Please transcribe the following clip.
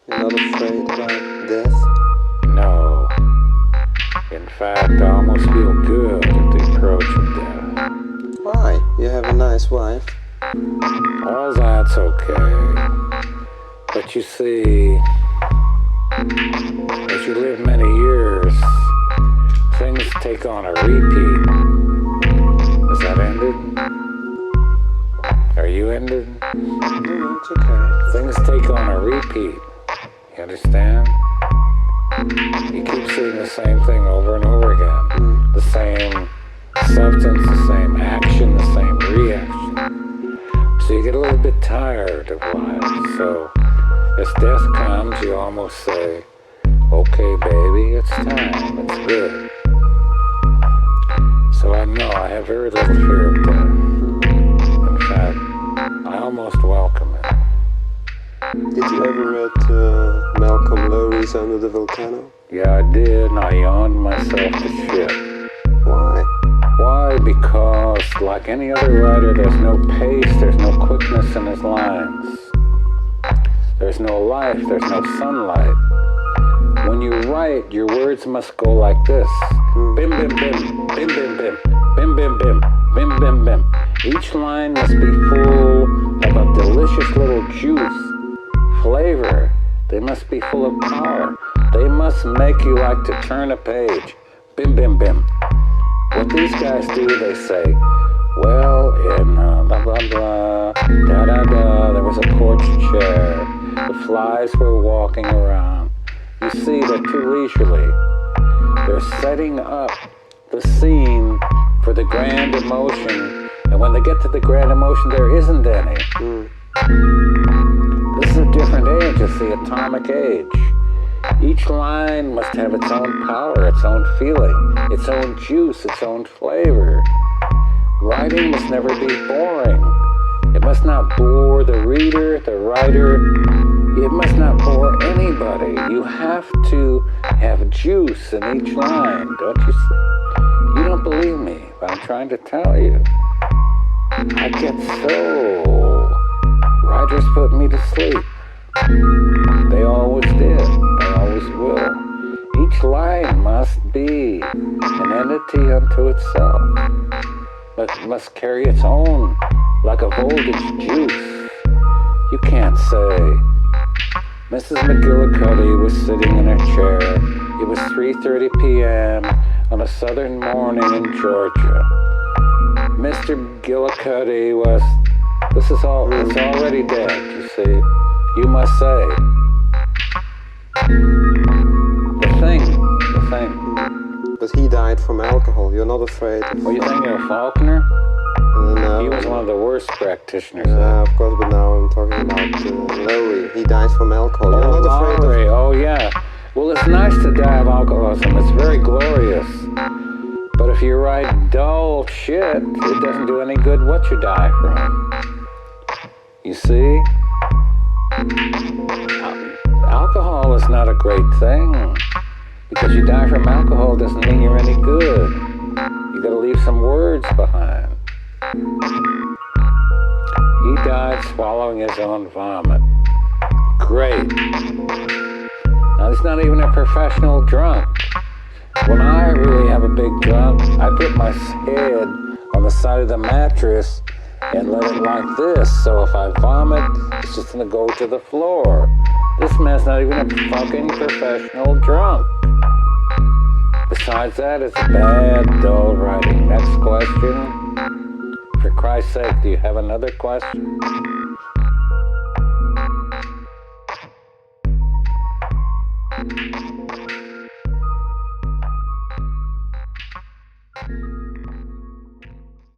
You're not afraid about death? No. In fact, I almost feel good at the approach of death. Why? You have a nice wife. All that's okay. But you see, as you live many years, things take on a repeat. Is that ended? Are you ended? No, it's okay. Things take on a repeat. You understand? You keep seeing the same thing over and over again. The same substance, the same action, the same reaction. So you get a little bit tired of life. So as death comes, you almost say, okay, baby, it's time, it's good. So I know I have very little fear of death. In fact, I almost welcome it. Did you ever read Malcolm Lowry's Under the Volcano? Yeah, I did, and I yawned myself to shit. Why? Why? Because, like any other writer, there's no pace, there's no quickness in his lines. There's no life, there's no sunlight. When you write, your words must go like this. Bim, bim, bim, bim, bim, bim, bim, bim, bim, bim, bim, bim. Each line must be full of a delicious little juice, flavor. They must be full of power. They must make you like to turn a page. Bim, bim, bim. What these guys do, they say, well, in blah, blah, blah, da, da, da, there was a porch chair. The flies were walking around. You see, they're too leisurely. They're setting up the scene for the grand emotion. And when they get to the grand emotion, there isn't any. This is a different age. It's the atomic age. Each line must have its own power, its own feeling, its own juice, its own flavor. Writing must never be boring. It must not bore the reader, the writer. It must not bore anybody. You have to have juice in each line, don't you see? You don't believe me, but I'm trying to tell you. I get so... Writers put me to sleep. They always did. They always will. Each line must be an entity unto itself, but must carry its own, like a voltage juice. You can't say, Mrs. McGillicuddy was sitting in her chair. It was 3:30 p.m. on a southern morning in Georgia. Mr. McGillicuddy was... This is all... It's already dead, you see. You must say... The thing. But he died from alcohol. You're not afraid of... Well, you think you're a Faulkner? No. He was one of the worst practitioners. Yeah, of course, but now I'm talking about Lowry. He died from alcohol. You're not afraid Lowry. of... Oh, yeah. Well, it's nice to die of alcoholism. It's very glorious. But if you write dull shit, it doesn't do any good what you die from. You see? Alcohol is not a great thing. Because you die from alcohol doesn't mean you're any good. You gotta leave some words behind. He died swallowing his own vomit. Great. Now, he's not even a professional drunk. When I really have a big drunk, I put my head on the side of the mattress and let it like this. So if I vomit, it's just gonna go to the floor. This man's not even a fucking professional drunk. Besides that, it's bad, dull writing. Next question. For Christ's sake, do you have another question?